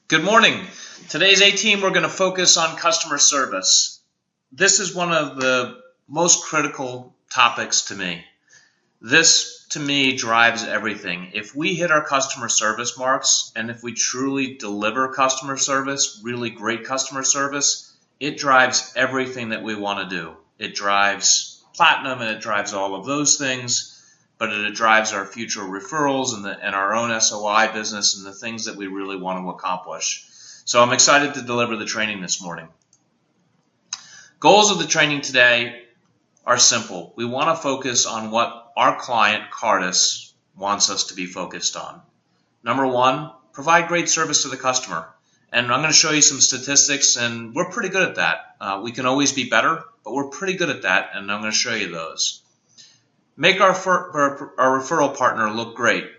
Good morning. Today's A-Team, we're going to focus on customer service. This is one of the most critical topics to me. This, to me, drives everything. If we hit our customer service marks, and if we truly deliver customer service, really great customer service, it drives everything that we want to do. It drives platinum, and it drives all of those things. But it drives our future referrals and our own SOI business and the things that we really want to accomplish. So I'm excited to deliver the training this morning. Goals of the training today are simple. We want to focus on what our client, Cardus, wants us to be focused on. Number one, provide great service to the customer. And I'm going to show you some statistics, and we're pretty good at that. We can always be better, but we're pretty good at that, and I'm going to show you those. Make our referral partner look great.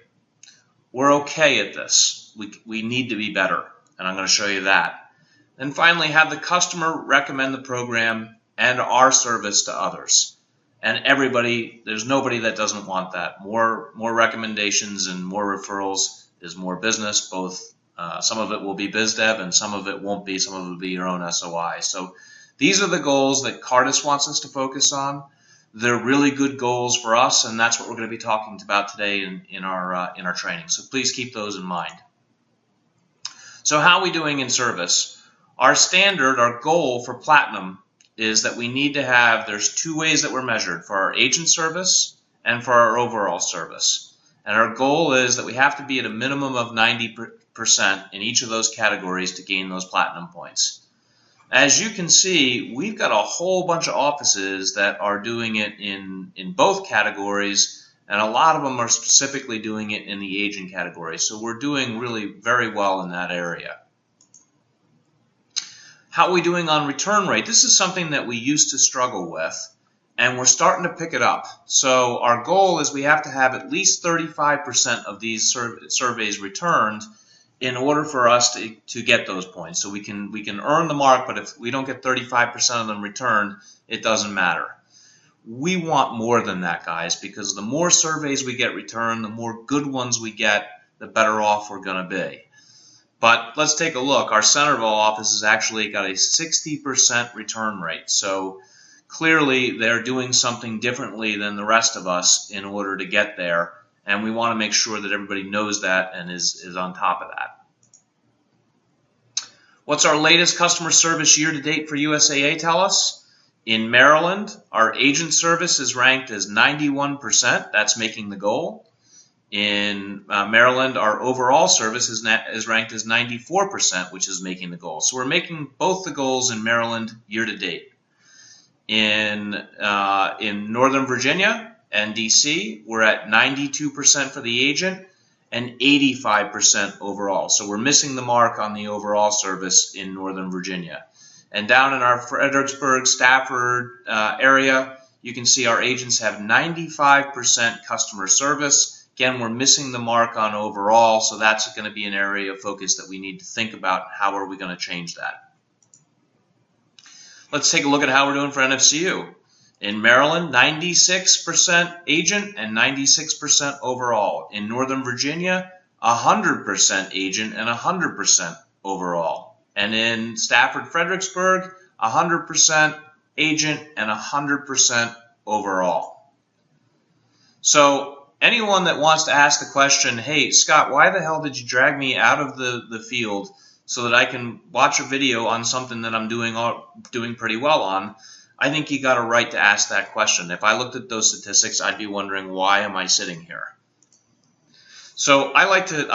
We're okay at this. We need to be better, and I'm going to show you that. And finally, have the customer recommend the program and our service to others. And everybody, there's nobody that doesn't want that. More recommendations and more referrals is more business. Both some of it will be biz dev and some of it won't be. Some of it will be your own SOI. So these are the goals that Cardus wants us to focus on. They're really good goals for us, and that's what we're going to be talking about today in our training. So please keep those in mind. So how are we doing in service? Our goal for Platinum is that we need to have, there's two ways that we're measured, for our agent service and for our overall service. And our goal is that we have to be at a minimum of 90% in each of those categories to gain those Platinum points. As you can see, we've got a whole bunch of offices that are doing it in both categories, and a lot of them are specifically doing it in the agent category. So we're doing really very well in that area. How are we doing on return rate? This is something that we used to struggle with, and we're starting to pick it up. So our goal is we have to have at least 35% of these surveys returned in order for us to get those points. So we can earn the mark, but if we don't get 35% of them returned, it doesn't matter. We want more than that, guys, because the more surveys we get returned, the more good ones we get, the better off we're going to be. But let's take a look. Our Centerville office has actually got a 60% return rate. So clearly they're doing something differently than the rest of us in order to get there. And we want to make sure that everybody knows that and is on top of that. What's our latest customer service year-to-date for USAA tell us? In Maryland, our agent service is ranked as 91%. That's making the goal. In Maryland, our overall service is ranked as 94%, which is making the goal. So we're making both the goals in Maryland year-to-date. In Northern Virginia and DC, we're at 92% for the agent and 85% overall. So we're missing the mark on the overall service in Northern Virginia. And down in our Fredericksburg, Stafford area, you can see our agents have 95% customer service. Again, we're missing the mark on overall, so that's going to be an area of focus that we need to think about. How are we going to change that? Let's take a look at how we're doing for NFCU. In Maryland, 96% agent and 96% overall. In Northern Virginia, 100% agent and 100% overall. And in Stafford, Fredericksburg, 100% agent and 100% overall. So anyone that wants to ask the question, hey, Scott, why the hell did you drag me out of the field so that I can watch a video on something that I'm doing pretty well on? I think you got a right to ask that question. If I looked at those statistics, I'd be wondering, why am I sitting here? So I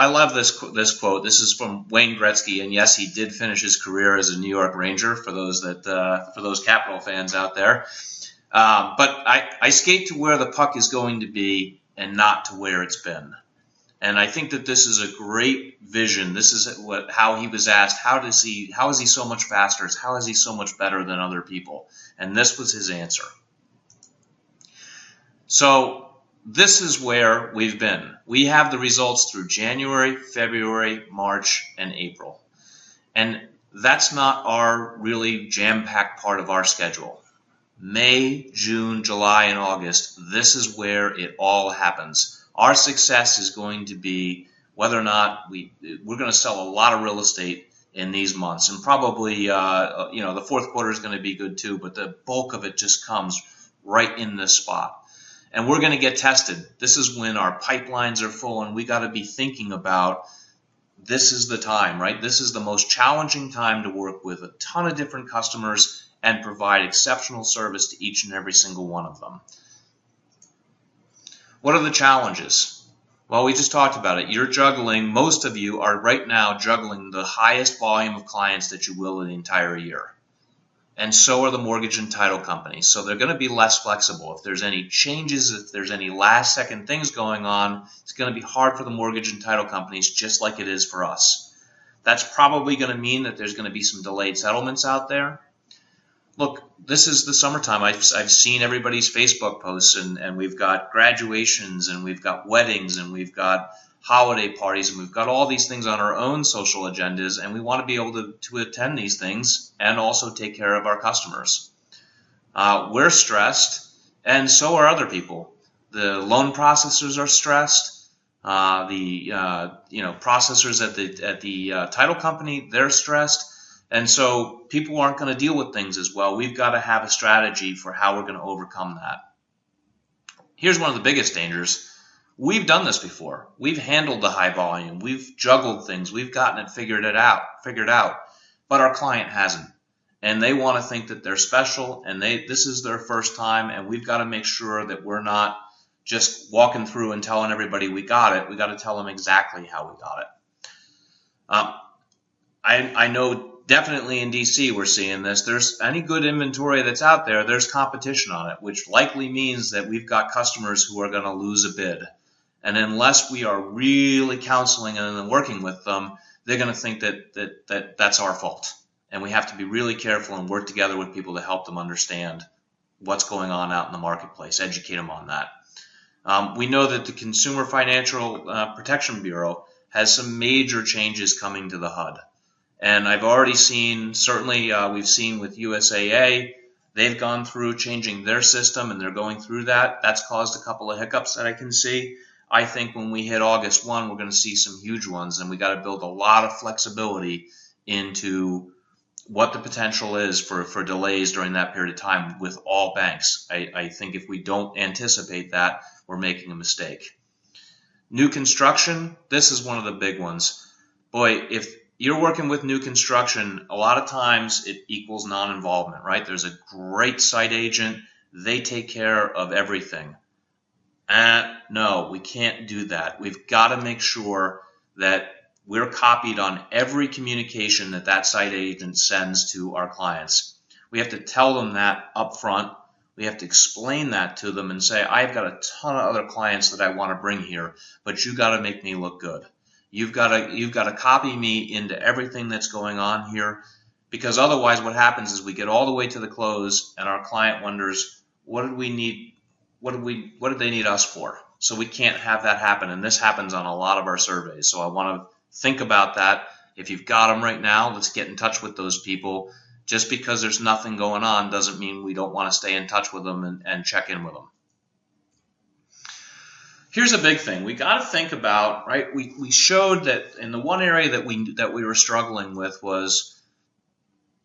love this quote. This is from Wayne Gretzky, and yes, he did finish his career as a New York Ranger. For those Capital fans out there, but I skate to where the puck is going to be and not to where it's been. And I think that this is a great vision. This is how he was asked, how is he so much faster? How is he so much better than other people? And this was his answer. So this is where we've been. We have the results through January, February, March, and April. And that's not our really jam-packed part of our schedule. May, June, July, and August, this is where it all happens. Our success is going to be whether or not we're going to sell a lot of real estate in these months, and probably the fourth quarter is going to be good too, but the bulk of it just comes right in this spot. And we're going to get tested. This is when our pipelines are full, and we got to be thinking about, this is the time, right? This is the most challenging time to work with a ton of different customers and provide exceptional service to each and every single one of them. What are the challenges? Well, we just talked about it. You're juggling, most of you are right now juggling the highest volume of clients that you will in the entire year. And so are the mortgage and title companies. So they're going to be less flexible. If there's any changes, if there's any last second things going on, it's going to be hard for the mortgage and title companies, just like it is for us. That's probably going to mean that there's going to be some delayed settlements out there. Look, this is the summertime. I've seen everybody's Facebook posts, and we've got graduations, and we've got weddings, and we've got holiday parties, and we've got all these things on our own social agendas, and we want to be able to attend these things and also take care of our customers. We're stressed, and so are other people. The loan processors are stressed. The processors at the title company, they're stressed. And so people aren't going to deal with things as well. We've got to have a strategy for how we're going to overcome that. Here's one of the biggest dangers. We've done this before. We've handled the high volume. We've juggled things. We've gotten it figured out. But our client hasn't. And they want to think that they're special, and this is their first time, and we've got to make sure that we're not just walking through and telling everybody we got it. We got to tell them exactly how we got it. I know definitely in DC we're seeing this. There's any good inventory that's out there, there's competition on it, which likely means that we've got customers who are going to lose a bid. And unless we are really counseling and working with them, they're going to think that's our fault. And we have to be really careful and work together with people to help them understand what's going on out in the marketplace, educate them on that. We know that the Consumer Financial Protection Bureau has some major changes coming to the HUD. And I've already seen, certainly we've seen with USAA, they've gone through changing their system, and they're going through that. That's caused a couple of hiccups that I can see. I think when we hit August 1, we're going to see some huge ones, and we got to build a lot of flexibility into what the potential is for delays during that period of time with all banks. I think if we don't anticipate that, we're making a mistake. New construction, this is one of the big ones. Boy, if you're working with new construction, a lot of times it equals non-involvement, right? There's a great site agent. They take care of everything. No, we can't do that. We've got to make sure that we're copied on every communication that site agent sends to our clients. We have to tell them that up front. We have to explain that to them and say, I've got a ton of other clients that I want to bring here, but you got to make me look good. You've got to copy me into everything that's going on here, because otherwise what happens is we get all the way to the close and our client wonders, what did we need? What did they need us for? So we can't have that happen, and this happens on a lot of our surveys. So I want to think about that. If you've got them right now, let's get in touch with those people. Just because there's nothing going on doesn't mean we don't want to stay in touch with them and check in with them. Here's a big thing. We got to think about, right? We showed that in the one area that we were struggling with was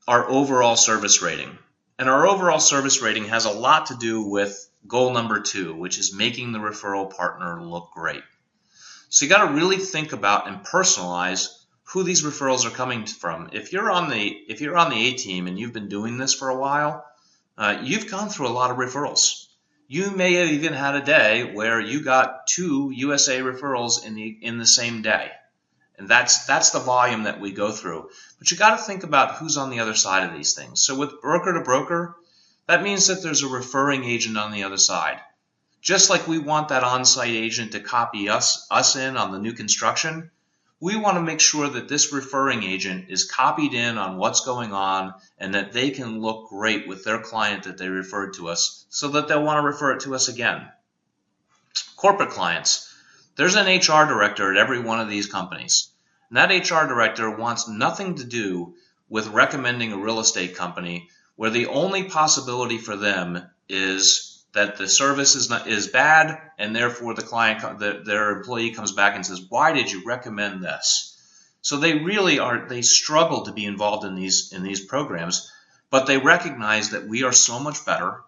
our overall service rating. And our overall service rating has a lot to do with goal number 2, which is making the referral partner look great. So you got to really think about and personalize who these referrals are coming from. If you're on the A team and you've been doing this for a while, you've gone through a lot of referrals. You may have even had a day where you got 2 USA referrals in the same day. And that's the volume that we go through. But you got to think about who's on the other side of these things. So with broker to broker, that means that there's a referring agent on the other side. Just like we want that on-site agent to copy us in on the new construction, we want to make sure that this referring agent is copied in on what's going on and that they can look great with their client that they referred to us so that they'll want to refer it to us again. Corporate clients. There's an HR director at every one of these companies. And that HR director wants nothing to do with recommending a real estate company where the only possibility for them is that the service is bad, and therefore the client, their employee comes back and says, "Why did you recommend this?" So they struggle to be involved in these programs, but they recognize that we are so much better,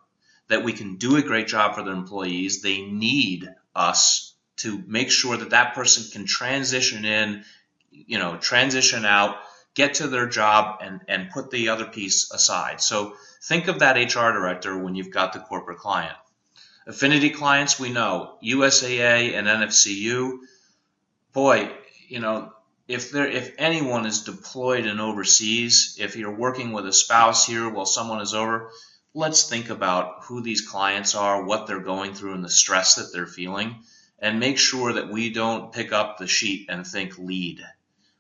that we can do a great job for their employees. They need us to make sure that that person can transition in, transition out, get to their job, and put the other piece aside. So think of that HR director when you've got the corporate client. Affinity clients, we know, USAA and NFCU, boy, if anyone is deployed and overseas, if you're working with a spouse here while someone is over, let's think about who these clients are, what they're going through, and the stress that they're feeling, and make sure that we don't pick up the sheet and think lead.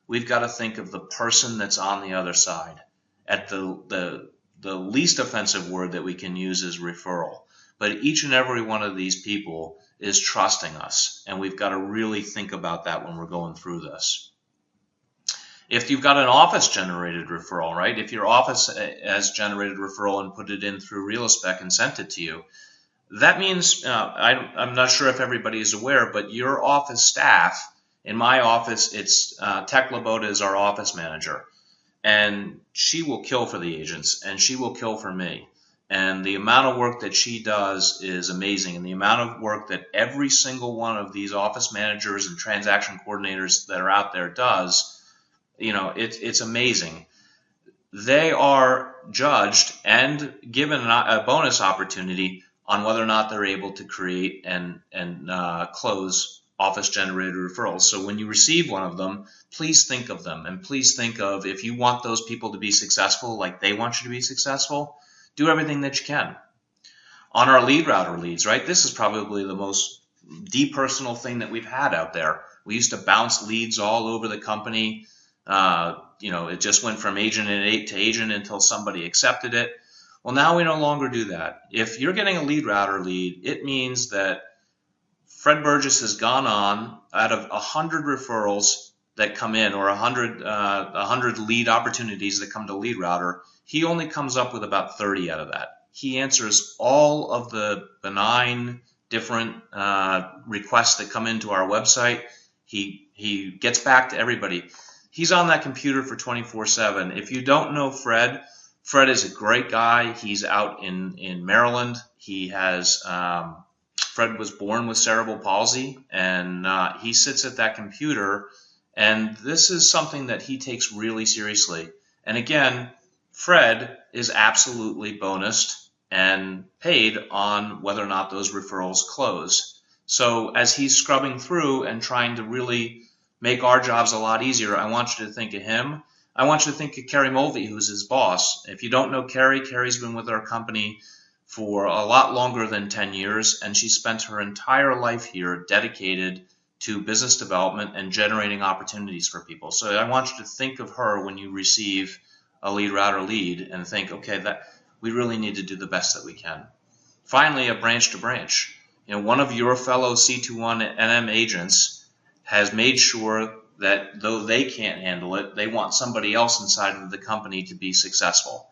We've got to think of the person that's on the other side. At the least offensive word that we can use is referral. But each and every one of these people is trusting us, and we've got to really think about that when we're going through this. If you've got an office-generated referral, right? If your office has generated referral and put it in through RealSpec and sent it to you, that means, I'm not sure if everybody is aware, but your office staff, in my office, it's Tech Laboda is our office manager, and she will kill for the agents, and she will kill for me. And the amount of work that she does is amazing, and the amount of work that every single one of these office managers and transaction coordinators that are out there does, it's amazing. They are judged and given a bonus opportunity on whether or not they're able to create and close office-generated referrals. So when you receive one of them, please think of them, and please think of, if you want those people to be successful like they want you to be successful, do everything that you can. On our lead router leads, right? This is probably the most depersonal thing that we've had out there. We used to bounce leads all over the company. It just went from agent to agent until somebody accepted it. Well, now we no longer do that. If you're getting a lead router lead, it means that Fred Burgess has gone on, out of 100 referrals that come in, or 100 lead opportunities that come to lead router, he only comes up with about 30 out of that. He answers all of the benign different requests that come into our website. He gets back to everybody. He's on that computer for 24/7. If you don't know Fred, Fred is a great guy. He's out in Maryland. He has Fred was born with cerebral palsy, and he sits at that computer, and this is something that he takes really seriously. And again, Fred is absolutely bonused and paid on whether or not those referrals close. So as he's scrubbing through and trying to really make our jobs a lot easier, I want you to think of him. I want you to think of Carrie Mulvey, who's his boss. If you don't know Carrie, Carrie's been with our company for a lot longer than 10 years, and she spent her entire life here dedicated to business development and generating opportunities for people. So I want you to think of her when you receive a lead router lead and think, okay, that we really need to do the best that we can. Finally, a branch to branch. One of your fellow C21 NM agents has made sure that though they can't handle it, they want somebody else inside of the company to be successful.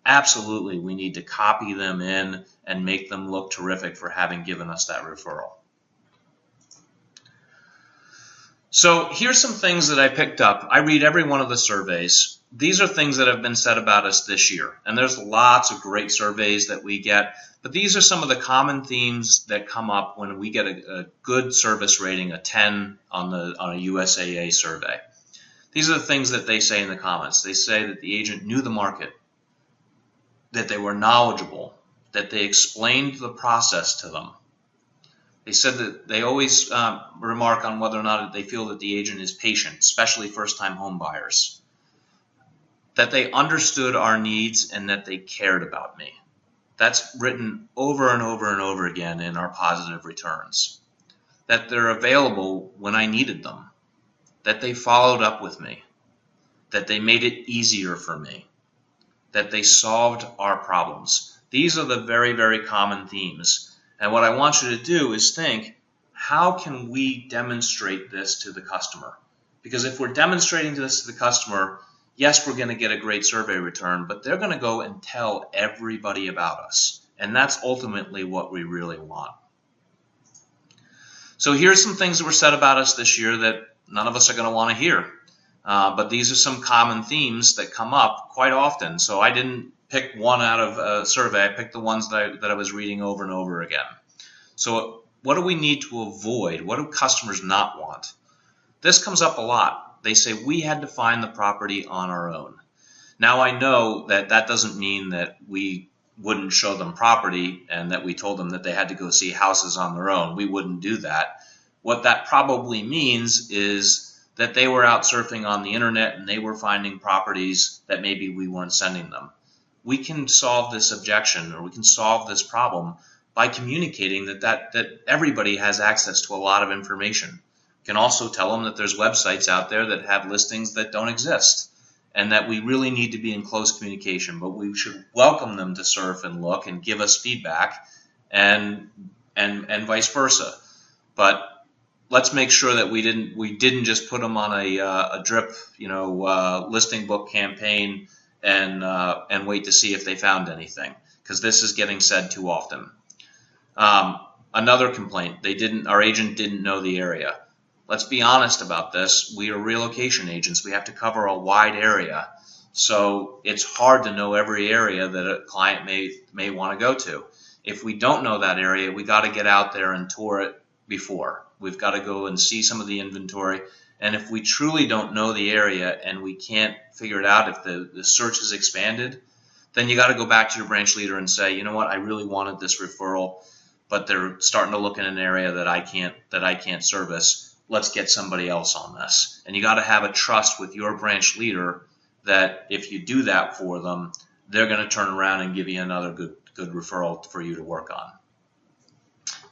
Absolutely, we need to copy them in and make them look terrific for having given us that referral. So here's some things that I picked up. I read every one of the surveys. These are things that have been said about us this year, and there's lots of great surveys that we get, but these are some of the common themes that come up when we get a good service rating, a 10 on a USAA survey. These are the things that they say in the comments. They say that the agent knew the market, that they were knowledgeable, that they explained the process to them. They said that they always remark on whether or not they feel that the agent is patient, especially first-time home buyers. That they understood our needs and that they cared about me. That's written over and over and over again in our positive returns. That they're available when I needed them. That they followed up with me. That they made it easier for me. That they solved our problems. These are the very, very common themes. And what I want you to do is think, how can we demonstrate this to the customer? Because if we're demonstrating this to the customer, yes, we're going to get a great survey return, but they're going to go and tell everybody about us. And that's ultimately what we really want. So here's some things that were said about us this year that none of us are going to want to hear. But these are some common themes that come up quite often. So I didn't pick one out of a survey. I picked the ones that I was reading over and over again. So what do we need to avoid? What do customers not want? This comes up a lot. They say we had to find the property on our own. Now I know that that doesn't mean that we wouldn't show them property and that we told them that they had to go see houses on their own. We wouldn't do that. What that probably means is that they were out surfing on the internet and they were finding properties that maybe we weren't sending them. We can solve this objection, or we can solve this problem by communicating that everybody has access to a lot of information. We can also tell them that there's websites out there that have listings that don't exist, and that we really need to be in close communication, but we should welcome them to surf and look and give us feedback, and vice versa. But let's make sure that we didn't just put them on a drip, listing book campaign and wait to see if they found anything, because this is getting said too often. Another complaint: our agent didn't know the area. Let's be honest about this. We are relocation agents. We have to cover a wide area, so it's hard to know every area that a client may want to go to. If we don't know that area, we got to get out there and tour it before. We've got to go and see some of the inventory. And if we truly don't know the area and we can't figure it out, if the search is expanded, then you got to go back to your branch leader and say, you know what, I really wanted this referral, but they're starting to look in an area that I can't service. Let's get somebody else on this. And you got to have a trust with your branch leader that if you do that for them, they're going to turn around and give you another good referral for you to work on.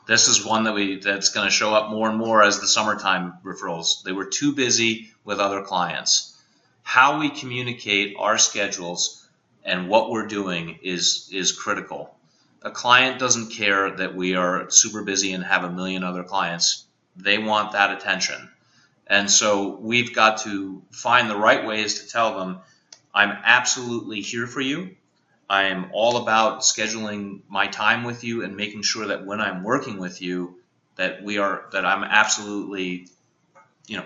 This is one that's going to show up more and more as the summertime referrals. They were too busy with other clients. How we communicate our schedules and what we're doing is critical. A client doesn't care that we are super busy and have a million other clients. They want that attention. And so we've got to find the right ways to tell them, I'm absolutely here for you. I am all about scheduling my time with you and making sure that when I'm working with you, that I'm absolutely,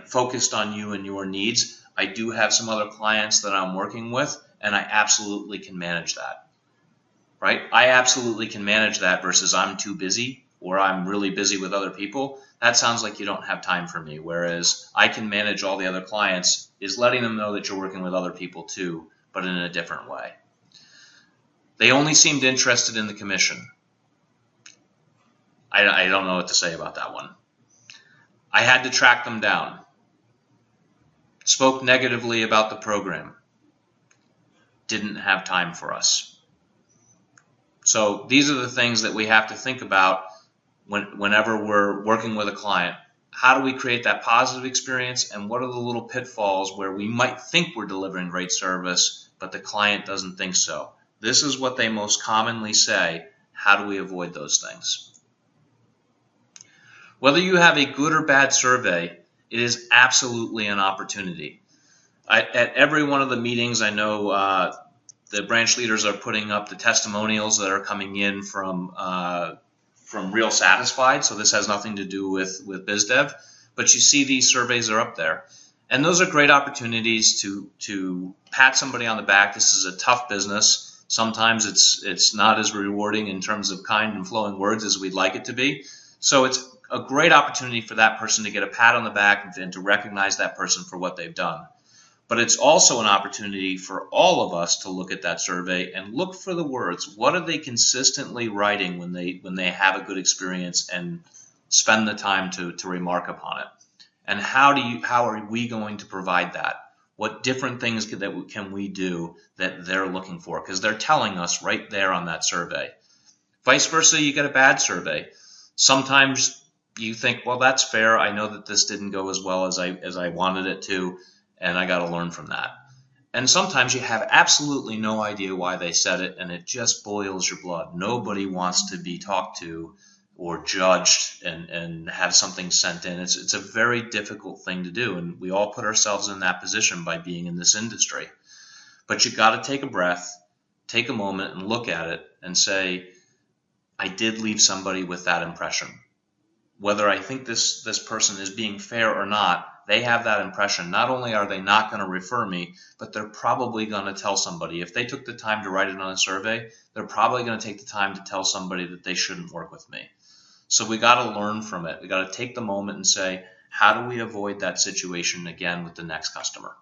focused on you and your needs. I do have some other clients that I'm working with, and I absolutely can manage that. Right? I absolutely can manage that versus I'm too busy or I'm really busy with other people. That sounds like you don't have time for me. Whereas I can manage all the other clients is letting them know that you're working with other people too, but in a different way. They only seemed interested in the commission. I don't know what to say about that one. I had to track them down. Spoke negatively about the program. Didn't have time for us. So these are the things that we have to think about whenever we're working with a client. How do we create that positive experience, and what are the little pitfalls where we might think we're delivering great service, but the client doesn't think so? This is what they most commonly say. How do we avoid those things? Whether you have a good or bad survey, it is absolutely an opportunity. At every one of the meetings, I know the branch leaders are putting up the testimonials that are coming in from Real Satisfied. So this has nothing to do with BizDev, but you see these surveys are up there. And those are great opportunities to pat somebody on the back. This is a tough business. Sometimes it's not as rewarding in terms of kind and flowing words as we'd like it to be. So it's a great opportunity for that person to get a pat on the back and to recognize that person for what they've done. But it's also an opportunity for all of us to look at that survey and look for the words. What are they consistently writing when they have a good experience and spend the time to remark upon it? And how are we going to provide that? What different things can we do that they're looking for? Because they're telling us right there on that survey. Vice versa, you get a bad survey. Sometimes you think, well, that's fair. I know that this didn't go as well as I wanted it to, and I got to learn from that. And sometimes you have absolutely no idea why they said it, and it just boils your blood. Nobody wants to be talked to or judged and have something sent in. It's a very difficult thing to do, and we all put ourselves in that position by being in this industry. But you got to take a breath, take a moment and look at it and say, I did leave somebody with that impression. Whether I think this person is being fair or not, they have that impression. Not only are they not going to refer me, but they're probably going to tell somebody. If they took the time to write it on a survey, they're probably going to take the time to tell somebody that they shouldn't work with me. So we got to learn from it. We got to take the moment and say, how do we avoid that situation again with the next customer?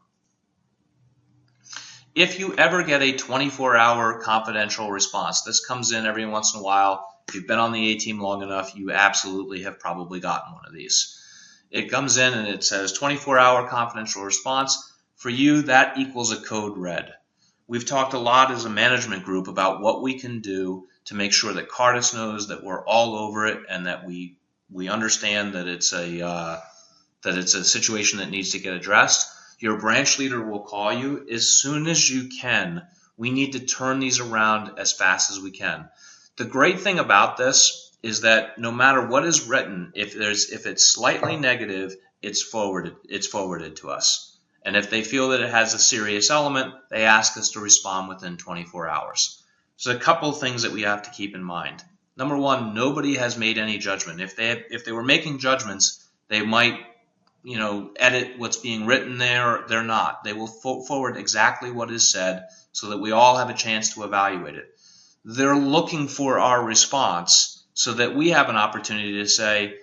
If you ever get a 24-hour confidential response, this comes in every once in a while. If you've been on the A-team long enough, you absolutely have probably gotten one of these. It comes in and it says 24-hour confidential response. For you, that equals a code red. We've talked a lot as a management group about what we can do to make sure that Cardus knows that we're all over it and that we understand that it's a situation that needs to get addressed. Your branch leader will call you as soon as you can. We need to turn these around as fast as we can. The great thing about this is that no matter what is written, if it's slightly negative, it's forwarded to us. And if they feel that it has a serious element, they ask us to respond within 24 hours. So a couple of things that we have to keep in mind. Number one, nobody has made any judgment. If they were making judgments, they might edit what's being written there. They're not. They will forward exactly what is said so that we all have a chance to evaluate it. They're looking for our response so that we have an opportunity to say,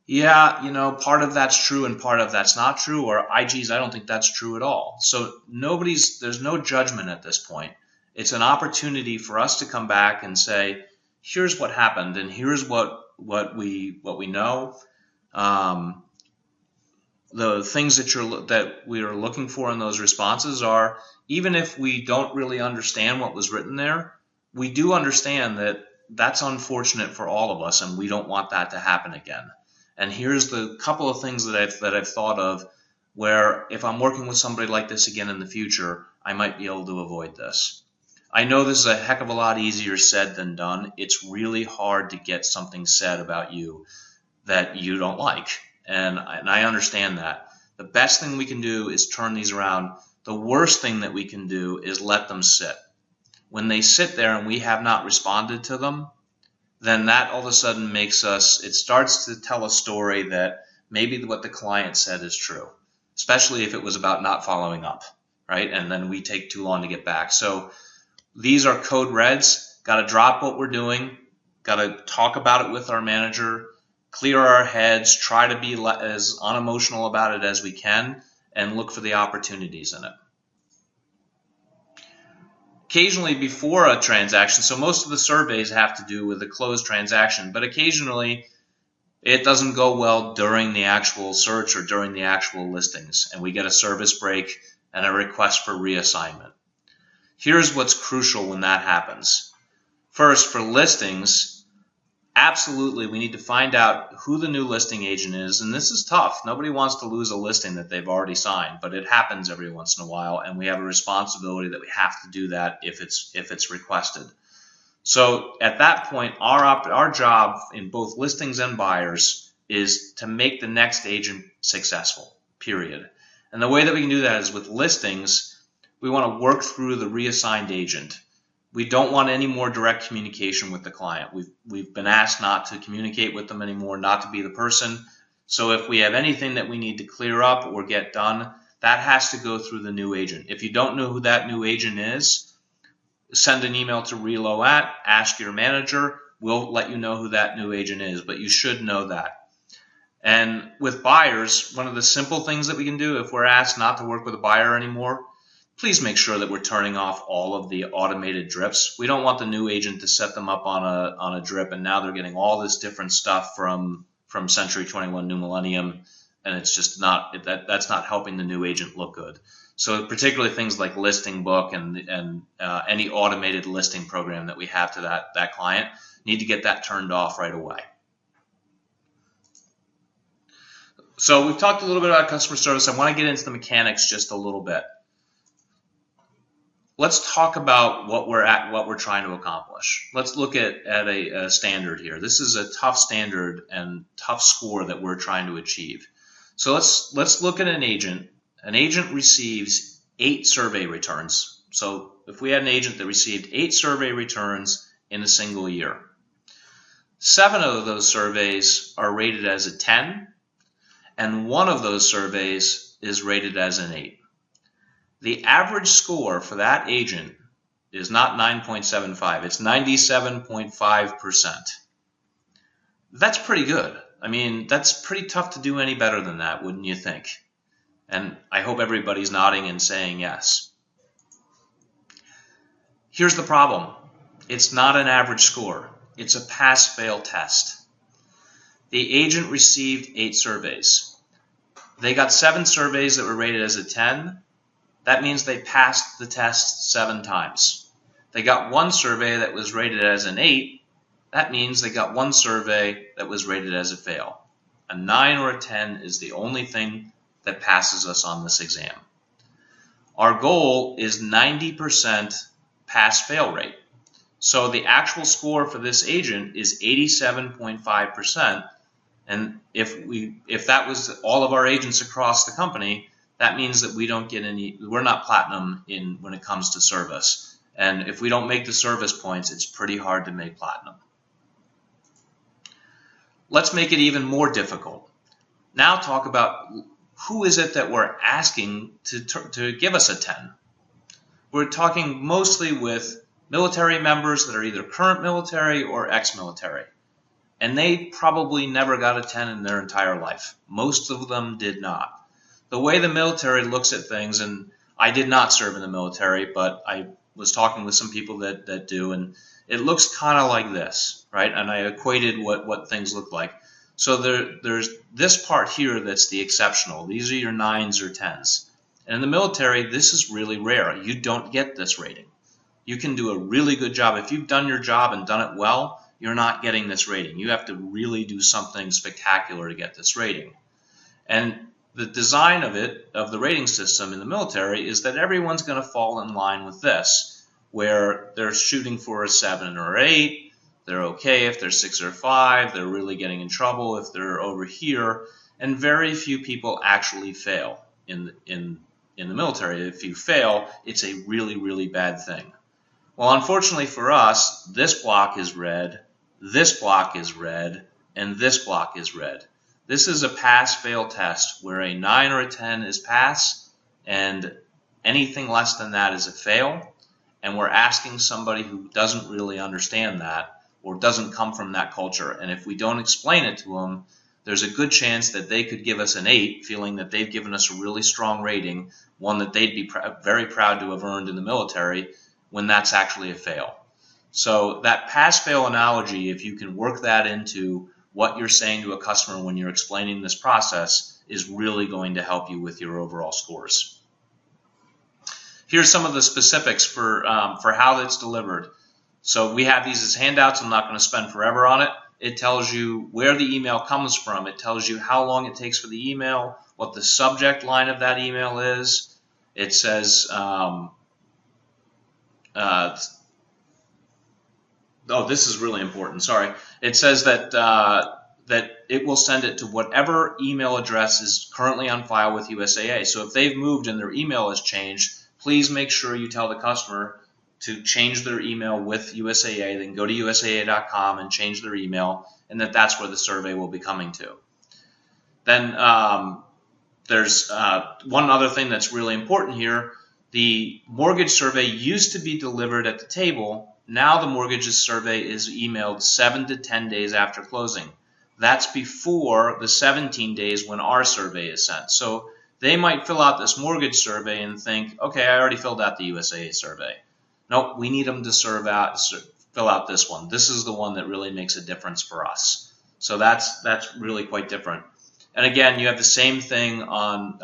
yeah, part of that's true and part of that's not true, or I don't think that's true at all. So there's no judgment at this point. It's an opportunity for us to come back and say, here's what happened and here's what we know. The things that we are looking for in those responses are, even if we don't really understand what was written there, we do understand that that's unfortunate for all of us, and we don't want that to happen again. And here's the couple of things that I've thought of where if I'm working with somebody like this again in the future, I might be able to avoid this. I know this is a heck of a lot easier said than done. It's really hard to get something said about you that you don't like. And I understand that. The best thing we can do is turn these around. The worst thing that we can do is let them sit. When they sit there and we have not responded to them, then that all of a sudden it starts to tell a story that maybe what the client said is true, especially if it was about not following up, right? And then we take too long to get back. So these are code reds. Got to drop what we're doing. Got to talk about it with our manager. Clear our heads, try to be as unemotional about it as we can, and look for the opportunities in it. Occasionally before a transaction, so most of the surveys have to do with a closed transaction, but occasionally it doesn't go well during the actual search or during the actual listings, and we get a service break and a request for reassignment. Here's what's crucial when that happens. First, for listings, absolutely, we need to find out who the new listing agent is, and this is tough. Nobody wants to lose a listing that they've already signed, but it happens every once in a while, and we have a responsibility that we have to do that if it's requested. So at that point, our job in both listings and buyers is to make the next agent successful, period. And the way that we can do that is with listings, we want to work through the reassigned agent. We don't want any more direct communication with the client. We've been asked not to communicate with them anymore, not to be the person. So if we have anything that we need to clear up or get done, that has to go through the new agent. If you don't know who that new agent is, send an email to Relo ask your manager. We'll let you know who that new agent is, but you should know that. And with buyers, one of the simple things that we can do if we're asked not to work with a buyer anymore, please make sure that we're turning off all of the automated drips. We don't want the new agent to set them up on a drip, and now they're getting all this different stuff from Century 21 New Millennium, and it's just that's not helping the new agent look good. So particularly things like Listing Book and any automated listing program that we have to that client, need to get that turned off right away. So we've talked a little bit about customer service. I want to get into the mechanics just a little bit. Let's talk about what we're trying to accomplish. Let's look at a standard here. This is a tough standard and tough score that we're trying to achieve. So let's look at an agent. An agent receives 8 survey returns. So if we had an agent that received 8 survey returns in a single year, 7 of those surveys are rated as a 10, and 1 of those surveys is rated as an 8. The average score for that agent is not 9.75, it's 97.5%. That's pretty good. I mean, that's pretty tough to do any better than that, wouldn't you think? And I hope everybody's nodding and saying yes. Here's the problem. It's not an average score. It's a pass-fail test. The agent received 8 surveys. They got 7 surveys that were rated as a 10. That means they passed the test 7 times. They got 1 survey that was rated as an 8. That means they got 1 survey that was rated as a fail. A 9 or a 10 is the only thing that passes us on this exam. Our goal is 90% pass-fail rate. So the actual score for this agent is 87.5%. And if that was all of our agents across the company, that means that we don't get any, we're not platinum when it comes to service. And if we don't make the service points, it's pretty hard to make platinum. Let's make it even more difficult. Now talk about who is it that we're asking to give us a 10. We're talking mostly with military members that are either current military or ex-military. And they probably never got a 10 in their entire life. Most of them did not. The way the military looks at things, and I did not serve in the military, but I was talking with some people that do, and it looks kind of like this, right? And I equated what things look like. So there's this part here that's the exceptional. These are your 9s or 10s. And in the military, this is really rare. You don't get this rating. You can do a really good job. If you've done your job and done it well, you're not getting this rating. You have to really do something spectacular to get this rating. And the design of the rating system in the military is that everyone's going to fall in line with this, where they're shooting for a 7 or 8. They're okay if they're 6 or 5. They're really getting in trouble if they're over here. And very few people actually fail in the military. If you fail, it's a really, really bad thing. Well, unfortunately for us, this block is red, this block is red, and this block is red. This is a pass-fail test where a 9 or a 10 is pass, and anything less than that is a fail. And we're asking somebody who doesn't really understand that or doesn't come from that culture. And if we don't explain it to them, there's a good chance that they could give us an 8, feeling that they've given us a really strong rating, one that they'd be very proud to have earned in the military, when that's actually a fail. So that pass-fail analogy, if you can work that into what you're saying to a customer when you're explaining this process, is really going to help you with your overall scores. Here's some of the specifics for how it's delivered. So we have these as handouts. I'm not going to spend forever on it. It tells you where the email comes from. It tells you how long it takes for the email, what the subject line of that email is. It says, this is really important. Sorry. It says that that it will send it to whatever email address is currently on file with USAA. So if they've moved and their email has changed, please make sure you tell the customer to change their email with USAA. They can go to USAA.com and change their email, and that's where the survey will be coming to. Then there's one other thing that's really important here. The mortgage survey used to be delivered at the table. Now the mortgage survey is emailed 7 to 10 days after closing. That's before the 17 days when our survey is sent. So they might fill out this mortgage survey and think, okay, I already filled out the USAA survey. Nope, we need them to fill out this one. This is the one that really makes a difference for us. So that's really quite different. And again, you have the same thing on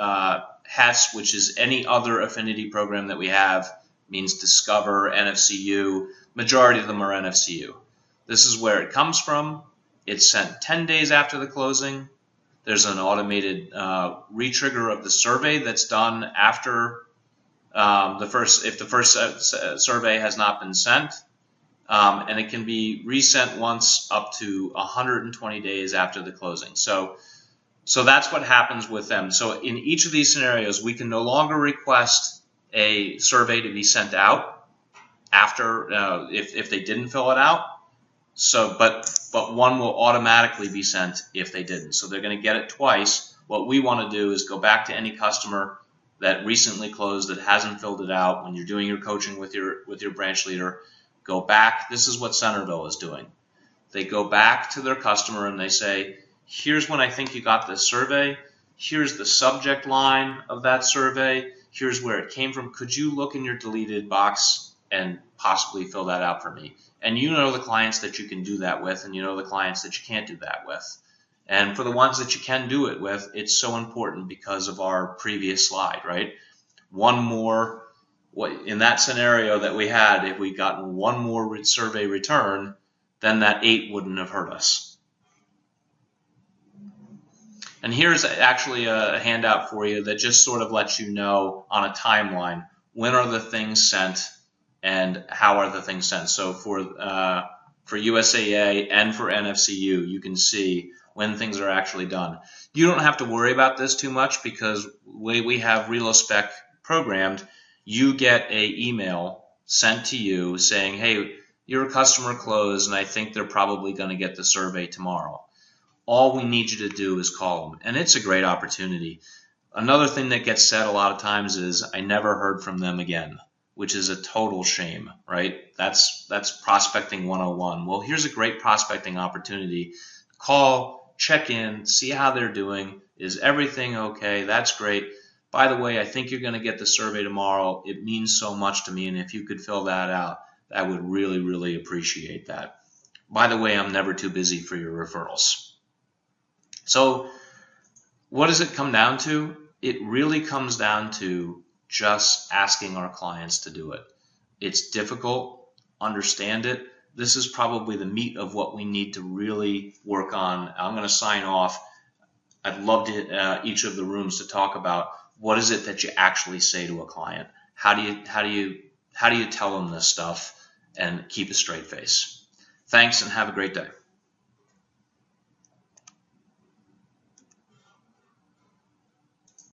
HES, which is any other affinity program that we have, means Discover, NFCU. Majority of them are NFCU. This is where it comes from. It's sent 10 days after the closing. There's an automated retrigger of the survey that's done after if the first survey has not been sent. And it can be resent once up to 120 days after the closing. So that's what happens with them. So in each of these scenarios, we can no longer request a survey to be sent out after if they didn't fill it out. So, but one will automatically be sent if they didn't. So they're going to get it twice. What we want to do is go back to any customer that recently closed that hasn't filled it out. When you're doing your coaching with your branch leader, go back. This is what Centerville is doing. They go back to their customer and they say, here's when I think you got this survey. Here's the subject line of that survey. Here's where it came from. Could you look in your deleted box and possibly fill that out for me? And you know the clients that you can do that with, and you know the clients that you can't do that with. And for the ones that you can do it with, it's so important because of our previous slide, right? One more, in that scenario that we had, if we gotten one more survey return, then that 8 wouldn't have hurt us. And here's actually a handout for you that just sort of lets you know on a timeline, when are the things sent and how are the things sent. So for USAA and for NFCU, you can see when things are actually done. You don't have to worry about this too much because we have ReloSpec programmed. You get an email sent to you saying, hey, your customer closed and I think they're probably going to get the survey tomorrow. All we need you to do is call them, and it's a great opportunity. Another thing that gets said a lot of times is, I never heard from them again, which is a total shame, right? That's prospecting 101. Well, here's a great prospecting opportunity. Call, check in, see how they're doing. Is everything okay? That's great. By the way, I think you're going to get the survey tomorrow. It means so much to me, and if you could fill that out, I would really, really appreciate that. By the way, I'm never too busy for your referrals. So what does it come down to? It really comes down to just asking our clients to do it. It's difficult, understand it. This is probably the meat of what we need to really work on. I'm going to sign off. I'd love to each of the rooms to talk about what is it that you actually say to a client. How do you tell them this stuff and keep a straight face? Thanks and have a great day.